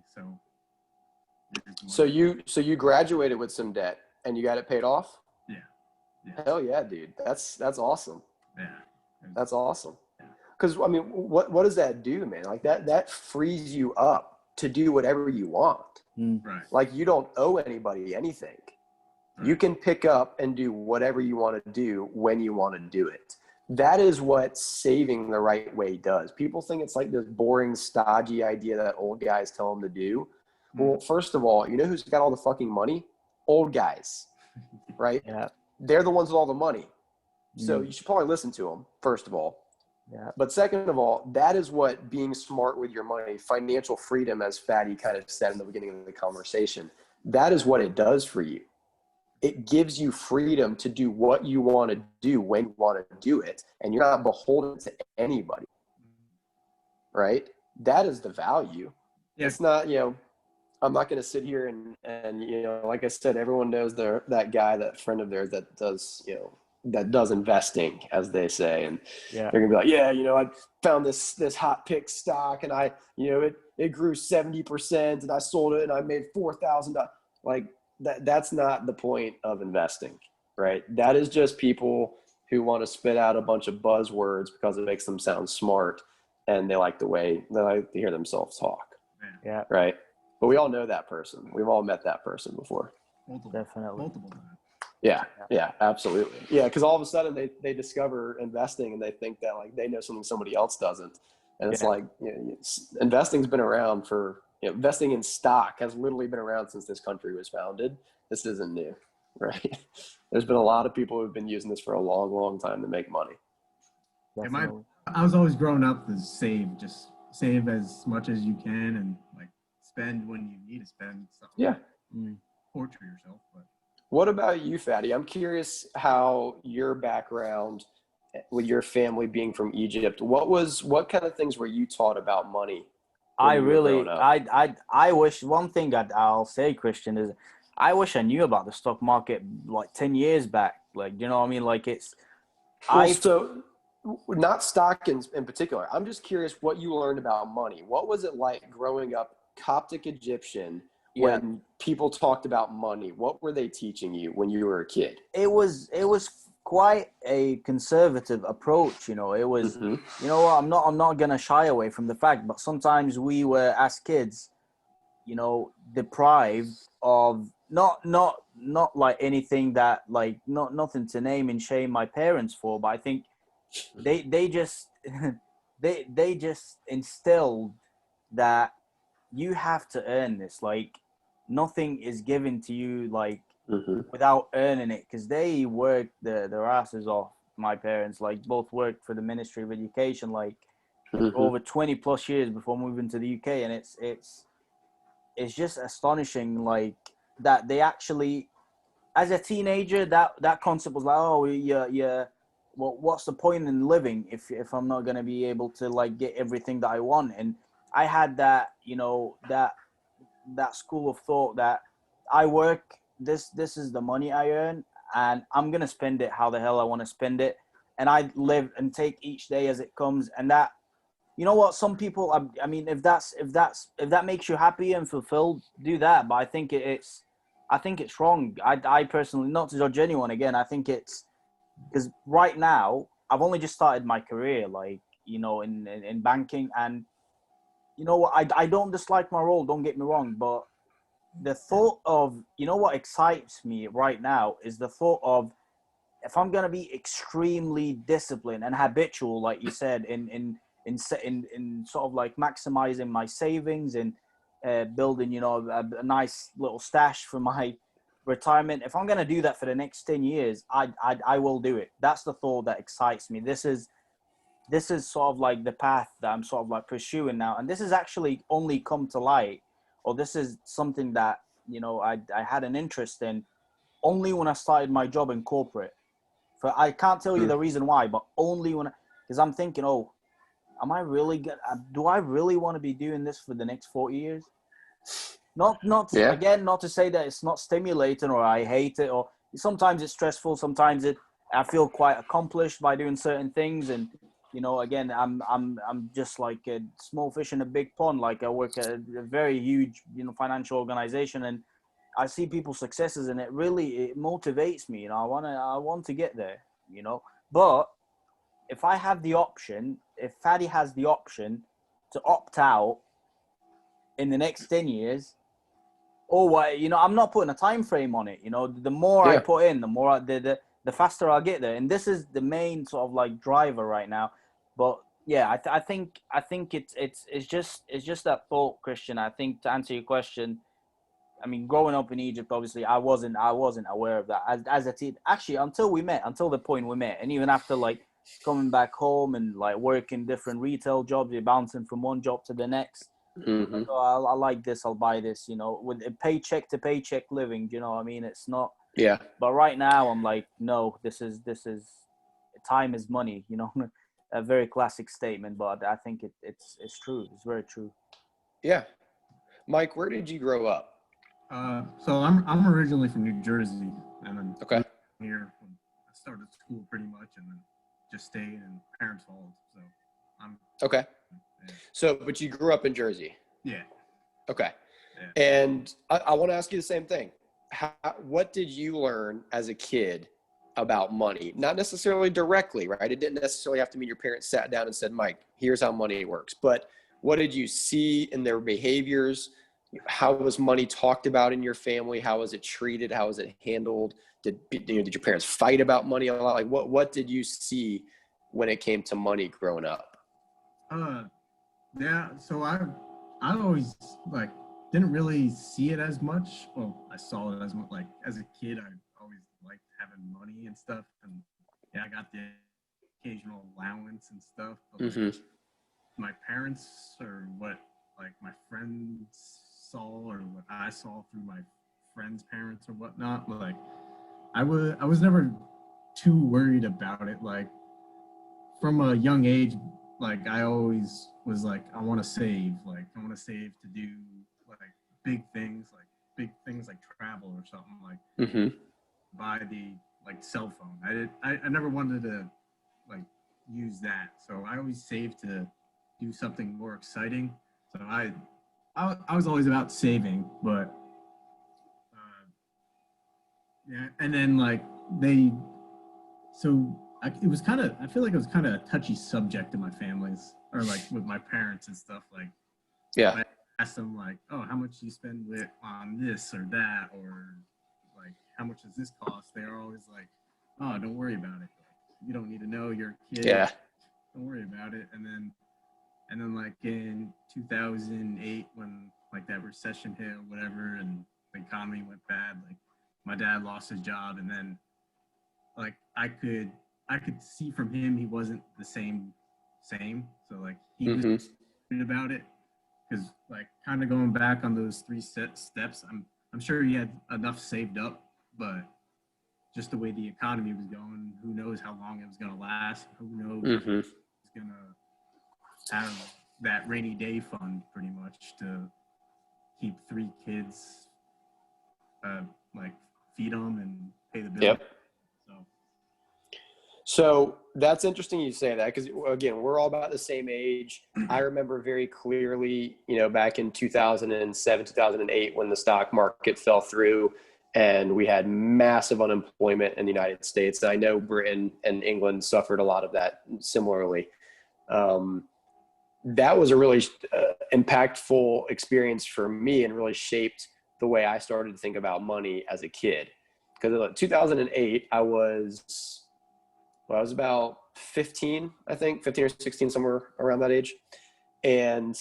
[SPEAKER 3] So you graduated with some debt and you got it paid off?
[SPEAKER 1] Yeah.
[SPEAKER 3] Hell yeah, dude. That's awesome.
[SPEAKER 1] Yeah.
[SPEAKER 3] That's awesome. Because I mean, what does that do, man? Like that frees you up to do whatever you want.
[SPEAKER 1] Right.
[SPEAKER 3] Like you don't owe anybody anything. Right. You can pick up and do whatever you want to do when you want to do it. That is what saving the right way does. People think it's like this boring, stodgy idea that old guys tell them to do. Well, first of all, you know who's got all the fucking money? Old guys, right?
[SPEAKER 2] Yeah.
[SPEAKER 3] They're the ones with all the money. So you should probably listen to them, first of all.
[SPEAKER 2] Yeah.
[SPEAKER 3] But second of all, that is what being smart with your money, financial freedom, as Fatty kind of said in the beginning of the conversation, that is what it does for you. It gives you freedom to do what you want to do when you want to do it. And you're not beholden to anybody, right? That is the value. Yeah. It's not, I'm not going to sit here and like I said, everyone knows that guy, that friend of theirs that does investing, as they say. And they're going to be like, I found this hot pick stock and it grew 70% and I sold it and I made $4,000. Like that's not the point of investing, right? That is just people who want to spit out a bunch of buzzwords because it makes them sound smart and they like to hear themselves talk.
[SPEAKER 2] Yeah.
[SPEAKER 3] Right. But we all know that person. We've all met that person before.
[SPEAKER 2] Definitely.
[SPEAKER 1] Multiple times.
[SPEAKER 3] Yeah, absolutely. Yeah, because all of a sudden they discover investing and they think that like they know something somebody else doesn't. And it's like, investing's been around for, investing in stock has literally been around since this country was founded. This isn't new, right? There's been a lot of people who've been using this for a long, long time to make money.
[SPEAKER 1] I was always growing up to just save as much as you can and like spend when you need to spend.
[SPEAKER 3] Yeah.
[SPEAKER 1] Torture yourself, but.
[SPEAKER 3] What about you, Fatty? I'm curious how your background with your family being from Egypt, what kind of things were you taught about money?
[SPEAKER 2] I wish, one thing I'll say, Christian, is I wish I knew about the stock market like 10 years back. Like, you know what I mean? Like
[SPEAKER 3] so not stock in particular. I'm just curious what you learned about money. What was it like growing up Coptic Egyptian when people talked about money? What were they teaching you when you were a kid?
[SPEAKER 2] It was quite a conservative approach, It was, you know what, I'm not gonna shy away from the fact, but sometimes we were, as kids, deprived of not like anything that like nothing to name and shame my parents for, but I think they just they just instilled that you have to earn this. Like nothing is given to you like without earning it, because they worked their asses off. My parents like both worked for the Ministry of Education like for over 20 plus years before moving to the UK. And it's just astonishing, like, that they actually, as a teenager, that concept was like, oh, yeah, well, what's the point in living if I'm not going to be able to, like, get everything that I want? And I had that, you know, that school of thought that I work, this is the money I earn, and I'm going to spend it how the hell I want to spend it. And I live and take each day as it comes. And that, you know what, some people, I mean, if that makes you happy and fulfilled, do that. But I think it's wrong. I personally, not to judge anyone again, I think it's because right now I've only just started my career, like, you know, in banking. And you know what, I don't dislike my role, don't get me wrong, but the thought of, you know, what excites me right now is the thought of, if I'm going to be extremely disciplined and habitual, like you said, in sort of like maximizing my savings and building, you know, a nice little stash for my retirement. If I'm going to do that for the next 10 years, I will do it. That's the thought that excites me. This is sort of like the path that I'm sort of like pursuing now. And this has actually only come to light, or this is something that, you know, I had an interest in only when I started my job in corporate. For I can't tell you the reason why, but only when, because I'm thinking, oh, am I really good? Do I really want to be doing this for the next 40 years? Not again, not to say that it's not stimulating or I hate it, or sometimes it's stressful. Sometimes I feel quite accomplished by doing certain things. And, you know, again, I'm just like a small fish in a big pond. Like, I work at a very huge, you know, financial organization, and I see people's successes, and it motivates me. You know, I want to get there, you know. But if I have the option, if Fadi has the option to opt out in the next 10 years, or what, you know, I'm not putting a time frame on it. You know, the more I put in, the more the faster I'll get there. And this is the main sort of like driver right now. But yeah, I think it's just that thought, Christian. I think, to answer your question, I mean, growing up in Egypt, obviously, I wasn't aware of that as a teen. Actually, until the point we met, and even after, like, coming back home and like working different retail jobs, you're bouncing from one job to the next. Like, oh, I like this, I'll buy this. You know, with a paycheck to paycheck living. You know what I mean? It's not.
[SPEAKER 3] Yeah.
[SPEAKER 2] But right now, I'm like, no, this is time is money. You know, a very classic statement, but I think it's true. It's very true.
[SPEAKER 3] Yeah. Mike, where did you grow up?
[SPEAKER 1] So I'm originally from New Jersey, and then here when I started school pretty much, and then just stayed in parents' halls. So I'm
[SPEAKER 3] okay.
[SPEAKER 1] Yeah.
[SPEAKER 3] So, but you grew up in Jersey.
[SPEAKER 1] Yeah.
[SPEAKER 3] Okay.
[SPEAKER 1] Yeah.
[SPEAKER 3] And I want to ask you the same thing. What did you learn as a kid about money? Not necessarily directly, right? It didn't necessarily have to mean your parents sat down and said, Mike, here's how money works. But what did you see in their behaviors? How was money talked about in your family? How was it treated? How was it handled? Did your parents fight about money a lot? Like, what did you see when it came to money growing up?
[SPEAKER 1] Yeah. So I always like didn't really see it as much. Well, I saw it as much. Like, as a kid, I always liked having money and stuff, and yeah, I got the occasional allowance and stuff. But like, my parents, or what like my friends saw, or what I saw through my friends' parents or whatnot, like I was never too worried about it. Like, from a young age, like I always was like, I want to save. Like, I want to save to do like big things like travel or something, like buy the like cell phone. I never wanted to like use that, so I always saved to do something more exciting. So I was always about saving, but yeah. And then like it was kind of, I feel like it was kind of a touchy subject in my families, or like with my parents and stuff. Like,
[SPEAKER 3] yeah,
[SPEAKER 1] I asked them like, oh, how much do you spend on this or that, or like, how much does this cost? They're always like, oh, don't worry about it. Like, you don't need to know, you're a kid.
[SPEAKER 3] Yeah.
[SPEAKER 1] Don't worry about it. And then like in 2008, when like that recession hit or whatever, and the economy went bad, like my dad lost his job, and then like I could see from him he wasn't the same same. So like he was excited about it because like kind of going back on those three steps, I'm sure he had enough saved up, but just the way the economy was going, who knows how long it was going to last? Who knows if it's going to have that rainy day fund pretty much to keep three kids, like feed them and pay the bill.
[SPEAKER 3] Yep. So that's interesting you say that, because again, we're all about the same age. I remember very clearly, back in 2007, 2008, when the stock market fell through and we had massive unemployment in the United States. I know Britain and England suffered a lot of that similarly. That was a really impactful experience for me and really shaped the way I started to think about money as a kid. Because in 2008, I was about 15, I think, 15 or 16, somewhere around that age. And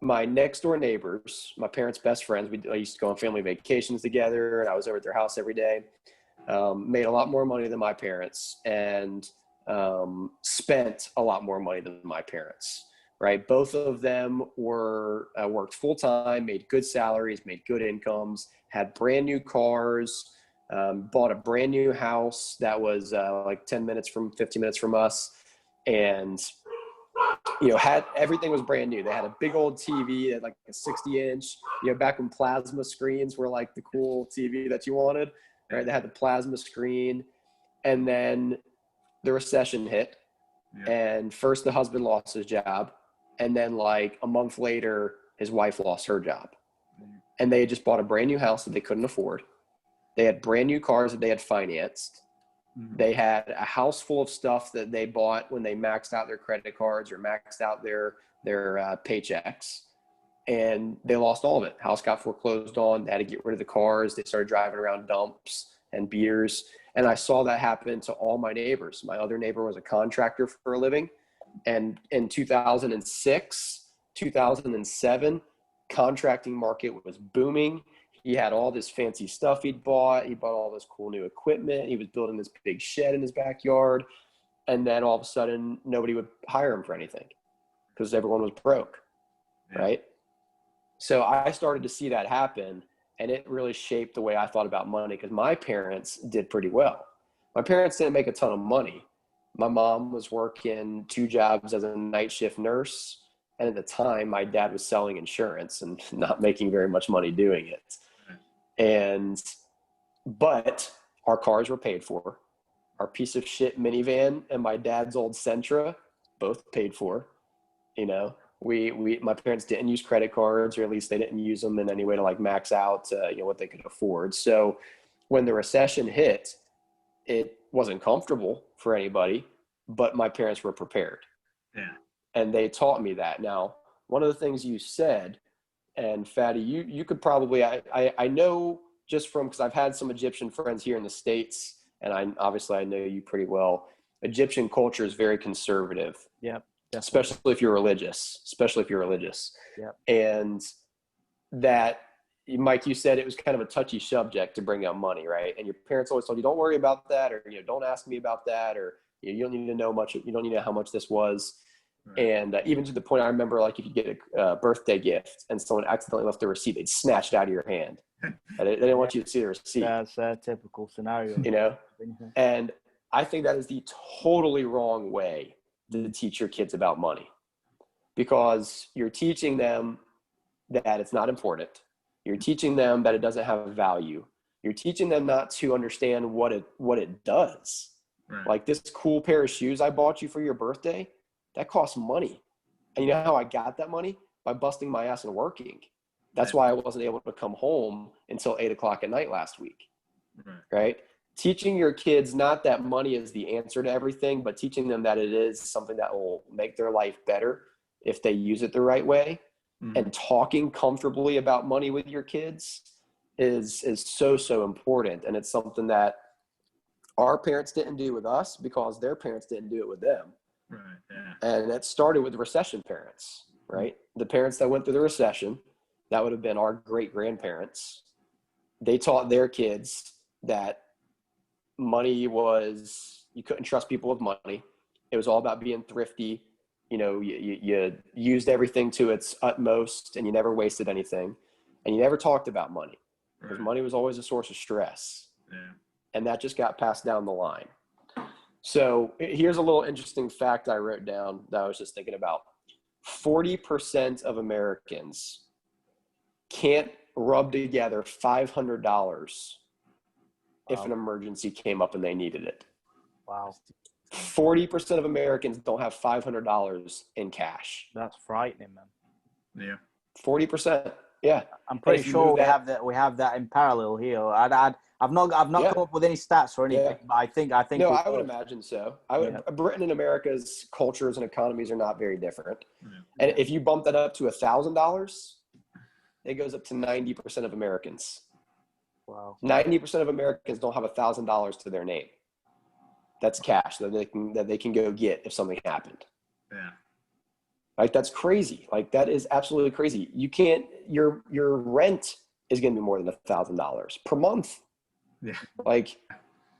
[SPEAKER 3] my next door neighbors, my parents' best friends, I used to go on family vacations together, and I was over at their house every day, made a lot more money than my parents, and spent a lot more money than my parents, right? Both of them worked full-time, made good salaries, made good incomes, had brand new cars, bought a brand new house that was like 15 minutes from us, and had everything was brand new. They had a big old TV, at like a 60-inch, back when plasma screens were like the cool TV that you wanted, right? They had the plasma screen, and then the recession hit, and first the husband lost his job, and then like a month later his wife lost her job, and they had just bought a brand new house that they couldn't afford. They had brand new cars that they had financed. They had a house full of stuff that they bought when they maxed out their credit cards or maxed out their paychecks, and they lost all of it. House got foreclosed on. They had to get rid of the cars. They started driving around dumps and beers. And I saw that happen to all my neighbors. My other neighbor was a contractor for a living. And in 2006, 2007, contracting market was booming. He had all this fancy stuff he'd bought. He bought all this cool new equipment. He was building this big shed in his backyard. And then all of a sudden, nobody would hire him for anything because everyone was broke, right? So I started to see that happen, and it really shaped the way I thought about money, because my parents did pretty well. My parents didn't make a ton of money. My mom was working 2 jobs as a night shift nurse. And at the time, my dad was selling insurance and not making very much money doing it. But our cars were paid for. Our piece of shit minivan and my dad's old Sentra, both paid for. My parents didn't use credit cards, or at least they didn't use them in any way to like max out, what they could afford. So when the recession hit, it wasn't comfortable for anybody, but my parents were prepared.
[SPEAKER 1] Yeah.
[SPEAKER 3] And they taught me that. Now, one of the things you said, and Fatty, you could probably, I know just from, because I've had some Egyptian friends here in the States, and I know you pretty well. Egyptian culture is very conservative.
[SPEAKER 2] Yeah.
[SPEAKER 3] Especially if you're religious.
[SPEAKER 2] Yeah.
[SPEAKER 3] And that, Mike, you said it was kind of a touchy subject to bring up money, right? And your parents always told you, don't worry about that, or don't ask me about that, or you don't need to know much. You don't need to know how much this was. And even to the point, I remember, like, if you get a birthday gift and someone accidentally left the receipt, they'd snatch it out of your hand. They didn't want you to see the receipt.
[SPEAKER 2] That's a typical scenario.
[SPEAKER 3] And I think that is the totally wrong way to teach your kids about money, because you're teaching them that it's not important. You're teaching them that it doesn't have value. You're teaching them not to understand what it does. Right. Like, this cool pair of shoes I bought you for your birthday, that costs money. And you know how I got that money? By busting my ass and working. That's why I wasn't able to come home until 8:00 at night last week. Right? Teaching your kids not that money is the answer to everything, but teaching them that it is something that will make their life better if they use it the right way. And talking comfortably about money with your kids is so important. And it's something that our parents didn't do with us because their parents didn't do it with them.
[SPEAKER 1] Right. Yeah.
[SPEAKER 3] And that started with the recession parents, right? The parents that went through the recession, that would have been our great-grandparents. They taught their kids that money was, you couldn't trust people with money. It was all about being thrifty. you used everything to its utmost and you never wasted anything, and you never talked about money because money was always a source of stress.
[SPEAKER 1] Yeah.
[SPEAKER 3] And that just got passed down the line. So here's a little interesting fact I wrote down that I was just thinking about. 40% of Americans can't rub together $500 if an emergency came up and they needed it.
[SPEAKER 2] Wow.
[SPEAKER 3] 40% of Americans don't have $500 in cash.
[SPEAKER 2] That's frightening, man.
[SPEAKER 1] Yeah.
[SPEAKER 3] 40%. Yeah.
[SPEAKER 2] I'm pretty sure we have that in parallel here. I've not come up with any stats or anything, but I think.
[SPEAKER 3] No, I would imagine so. Britain and America's cultures and economies are not very different. Yeah. And if you bump that up to $1,000, it goes up to 90% of Americans.
[SPEAKER 2] Wow.
[SPEAKER 3] 90% of Americans don't have $1,000 to their name. That's cash that they can go get if something happened.
[SPEAKER 1] Yeah.
[SPEAKER 3] Like, that's crazy. Like, that is absolutely crazy. You can't, your rent is going to be more than $1,000 per month.
[SPEAKER 1] Yeah.
[SPEAKER 3] Like,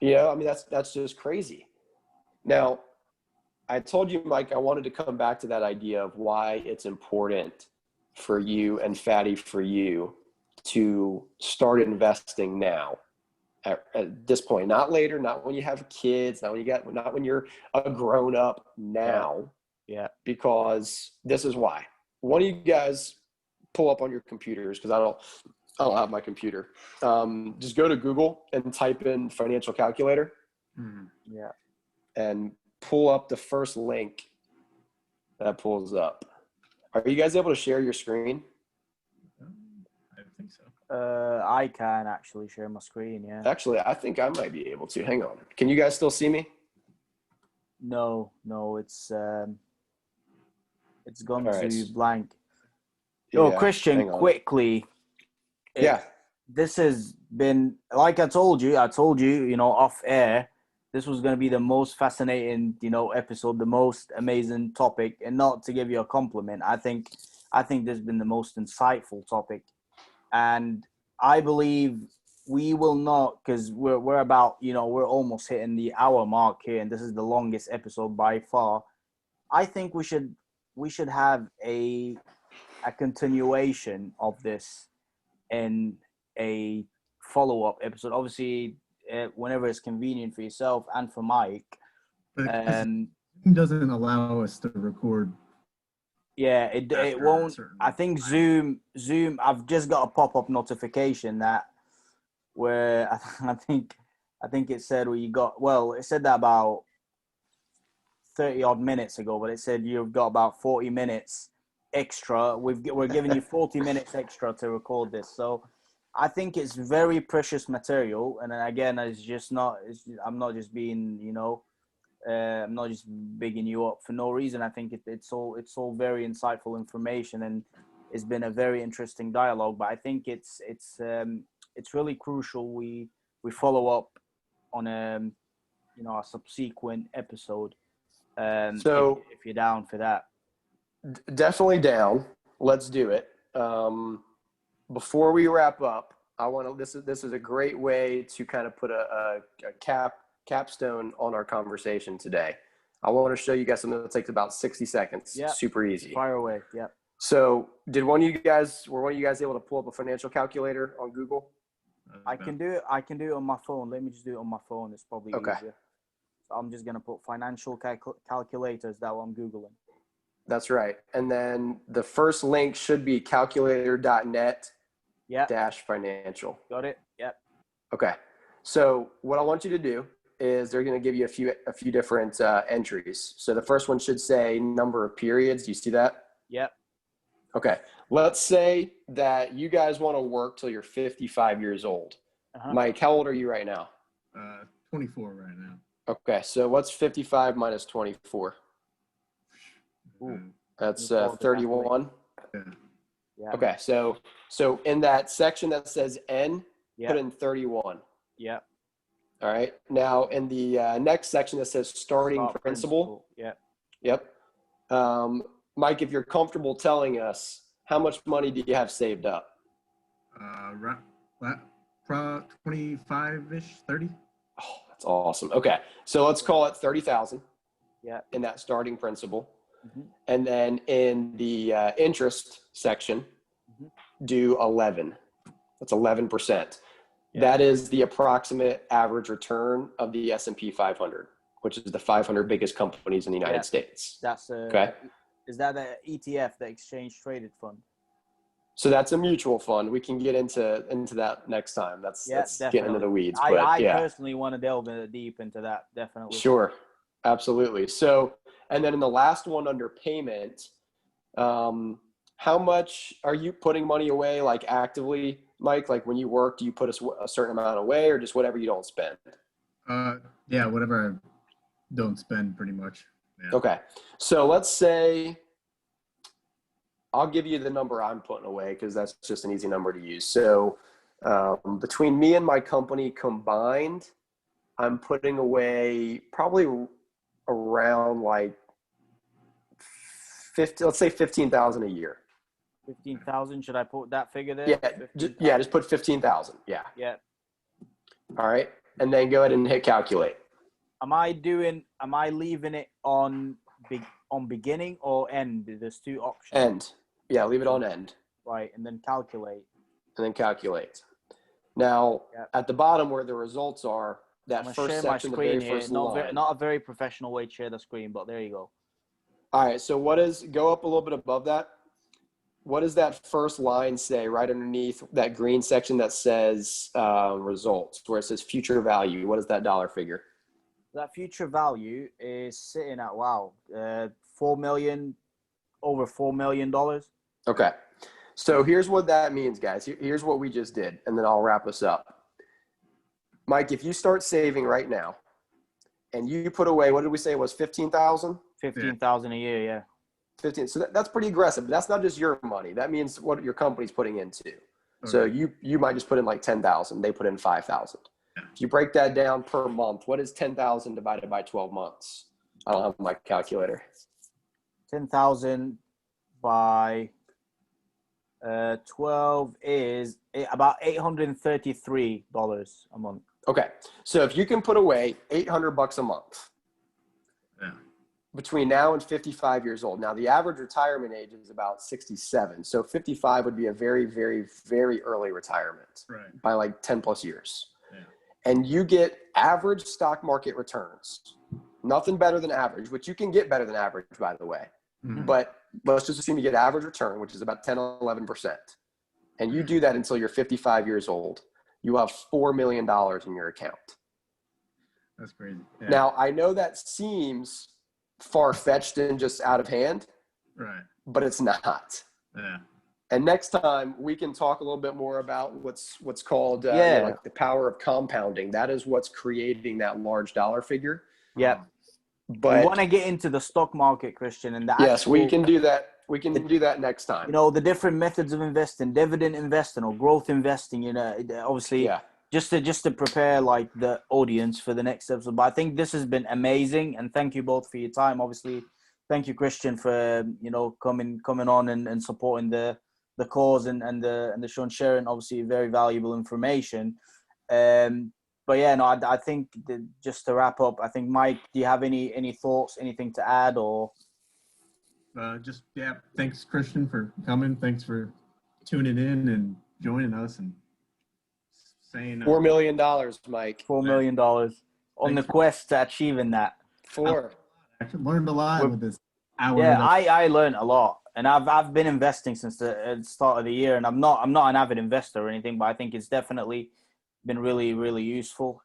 [SPEAKER 3] I mean, that's just crazy. Now, I told you, Mike, I wanted to come back to that idea of why it's important for you and Fatty for you to start investing now at this point, not later, not when you have kids, not when you're a grown up, now.
[SPEAKER 2] Yeah.
[SPEAKER 3] Because this is why. One of you guys pull up on your computers, because I don't have my computer. Just go to Google and type in financial calculator.
[SPEAKER 1] Mm-hmm.
[SPEAKER 2] Yeah.
[SPEAKER 3] And pull up the first link that pulls up. Are you guys able to share your screen?
[SPEAKER 1] I think so.
[SPEAKER 2] I can actually share my screen, yeah.
[SPEAKER 3] Actually, I think I might be able to. Hang on. Can you guys still see me?
[SPEAKER 2] No, it's gone to blank.
[SPEAKER 3] Yeah,
[SPEAKER 2] Christian, quickly. This has been, like I told you, off air, this was going to be the most fascinating, episode, the most amazing topic. And not to give you a compliment, I think this has been the most insightful topic. And I believe we will not, because we're about, we're almost hitting the hour mark here, and this is the longest episode by far. I think we should have a continuation of this in a follow-up episode. Obviously, whenever it's convenient for yourself and for Mike.
[SPEAKER 1] Zoom doesn't allow us to record.
[SPEAKER 2] Yeah, it won't. I think Zoom. I've just got a pop-up notification that where I think it said it said that about 30 odd minutes ago, but it said you've got about 40 minutes extra. We're giving you 40 minutes extra to record this. So I think it's very precious material. And then again, I'm not just being, I'm not just bigging you up for no reason. I think it's all very insightful information, and it's been a very interesting dialogue. But I think it's really crucial we follow up on a subsequent episode.
[SPEAKER 3] So
[SPEAKER 2] if you're down for that,
[SPEAKER 3] definitely down. Let's do it. Before we wrap up, this is a great way to kind of put a capstone on our conversation today. I want to show you guys something that takes about 60 seconds.
[SPEAKER 2] Yeah.
[SPEAKER 3] Super easy.
[SPEAKER 2] Fire away. Yep.
[SPEAKER 3] So were one of you guys able to pull up a financial calculator on Google?
[SPEAKER 2] I can do it on my phone. Let me just do it on my phone. It's probably easier. So I'm just going to put financial calculators. That's what I'm Googling.
[SPEAKER 3] That's right. And then the first link should be calculator.net -financial.
[SPEAKER 2] Got it. Yep.
[SPEAKER 3] Okay. So what I want you to do is they're going to give you a few different entries. So the first one should say number of periods. Do you see that?
[SPEAKER 2] Yep.
[SPEAKER 3] Okay. Let's say that you guys want to work till you're 55 years old. Uh-huh. Mike, how old are you right now?
[SPEAKER 1] 24 right now.
[SPEAKER 3] Okay. So what's 55 minus 24?
[SPEAKER 2] Ooh.
[SPEAKER 3] That's 31.
[SPEAKER 2] Yeah.
[SPEAKER 3] Okay. So in that section that says N, put in 31.
[SPEAKER 2] Yeah.
[SPEAKER 3] All right. Now in the next section that says starting principal.
[SPEAKER 2] Yeah.
[SPEAKER 3] Yep. Mike, if you're comfortable telling us, how much money do you have saved up?
[SPEAKER 1] 25-ish, 30.
[SPEAKER 3] Oh, that's awesome. Okay. So let's call it 30,000.
[SPEAKER 2] Yeah.
[SPEAKER 3] In that starting principal. And then in the interest section, do 11. That's 11%. Yeah. That is the approximate average return of the S&P 500, which is the 500 biggest companies in the United States.
[SPEAKER 2] That's
[SPEAKER 3] okay.
[SPEAKER 2] Is that the ETF, the exchange traded fund?
[SPEAKER 3] So that's a mutual fund. We can get into that next time. That's getting into the weeds. But
[SPEAKER 2] I personally want to delve deep into that, definitely.
[SPEAKER 3] Sure, absolutely. So, and then in the last one under payment, how much are you putting money away, like actively, Mike? Like when you work, do you put a certain amount away, or just whatever you don't spend?
[SPEAKER 1] Yeah, whatever I don't spend, pretty much. Yeah.
[SPEAKER 3] Okay, so let's say I'll give you the number I'm putting away because that's just an easy number to use. So between me and my company combined, I'm putting away probably around like 50. Let's say 15,000 a year.
[SPEAKER 2] 15,000. Should I put that figure there?
[SPEAKER 3] Yeah, just put 15,000. Yeah.
[SPEAKER 2] Yeah.
[SPEAKER 3] All right, and then go ahead and hit calculate.
[SPEAKER 2] Am I leaving it on beginning or end? There's two options.
[SPEAKER 3] End. Yeah, leave it on end.
[SPEAKER 2] Right, and then calculate.
[SPEAKER 3] Now, at the bottom where the results are, that first section, the very first line.
[SPEAKER 2] Not a very professional way to share the screen, but there you go.
[SPEAKER 3] All right, so go up a little bit above that. What does that first line say right underneath that green section that says results, where it says future value? What is that dollar figure?
[SPEAKER 2] That future value is sitting at, over $4 million.
[SPEAKER 3] Okay. So here's what that means, guys. Here's what we just did, and then I'll wrap us up. Mike, if you start saving right now and you put away, what did we say it was, 15,000?
[SPEAKER 2] 15,000 a year, yeah.
[SPEAKER 3] 15. So that's pretty aggressive, but that's not just your money. That means what your company's putting into. Okay. So you might just put in like 10,000. They put in 5,000. Yeah. If you break that down per month, what is 10,000 divided by 12 months? I don't have my calculator.
[SPEAKER 2] 10,000 by 12 is about $833 a month.
[SPEAKER 3] Okay. So if you can put away $800 a month between now and 55 years old. Now the average retirement age is about 67. So 55 would be a very, very, very early retirement by like 10 plus years. Yeah. And you get average stock market returns, nothing better than average, which you can get better than average, by the way. Mm-hmm. But let's just assume you get average return, which is about 10, 11%. And you do that until you're 55 years old. You have $4 million in your account.
[SPEAKER 1] That's crazy. Yeah.
[SPEAKER 3] Now, I know that seems far-fetched and just out of hand, but it's not.
[SPEAKER 1] Yeah.
[SPEAKER 3] And next time we can talk a little bit more about what's called like the power of compounding. That is what's creating that large dollar figure.
[SPEAKER 2] Yeah. But we want to get into the stock market, Christian, and
[SPEAKER 3] yes, we can do that. We can do that next time.
[SPEAKER 2] You know, the different methods of investing, dividend investing or growth investing, you know, obviously just to prepare like the audience for the next episode. But I think this has been amazing, and thank you both for your time. Obviously, thank you, Christian, for, you know, coming on and supporting the cause and the show and sharing obviously very valuable information. But yeah, no, I think just to wrap up, I think, Mike, do you have any thoughts, anything to add, or?
[SPEAKER 1] Thanks, Christian, for coming. Thanks for tuning in and joining us and saying
[SPEAKER 3] $4 million, Mike.
[SPEAKER 2] $4 million on the quest to achieving that.
[SPEAKER 3] I
[SPEAKER 1] learned a lot with this hour.
[SPEAKER 2] Yeah, I learned a lot, and I've been investing since the start of the year, and I'm not an avid investor or anything, but I think it's definitely been really, really useful.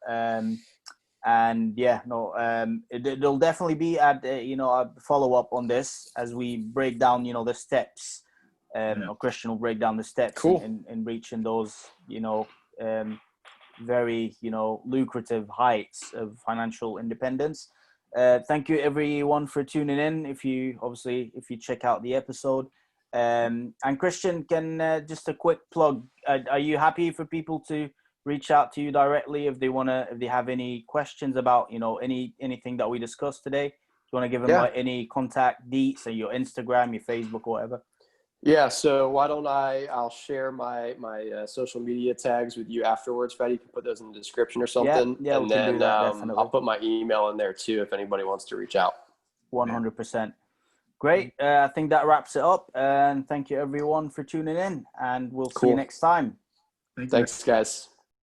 [SPEAKER 2] And it'll definitely be a follow up on this as we break down, you know, the steps. Christian will break down the steps in reaching those, very, lucrative heights of financial independence. Thank you everyone for tuning in. If you check out the episode, and Christian, can just a quick plug. Are you happy for people to reach out to you directly if they have any questions about, anything that we discussed today? Do you want to give them any contact deets, or your Instagram, your Facebook, or whatever?
[SPEAKER 3] Yeah. So why don't I'll share my social media tags with you afterwards, Fred. You can put those in the description or something.
[SPEAKER 2] Yeah,
[SPEAKER 3] and then I'll put my email in there too if anybody wants to reach out.
[SPEAKER 2] 100%. Great. I think that wraps it up. And thank you everyone for tuning in, and we'll see you next time.
[SPEAKER 3] Thanks, guys.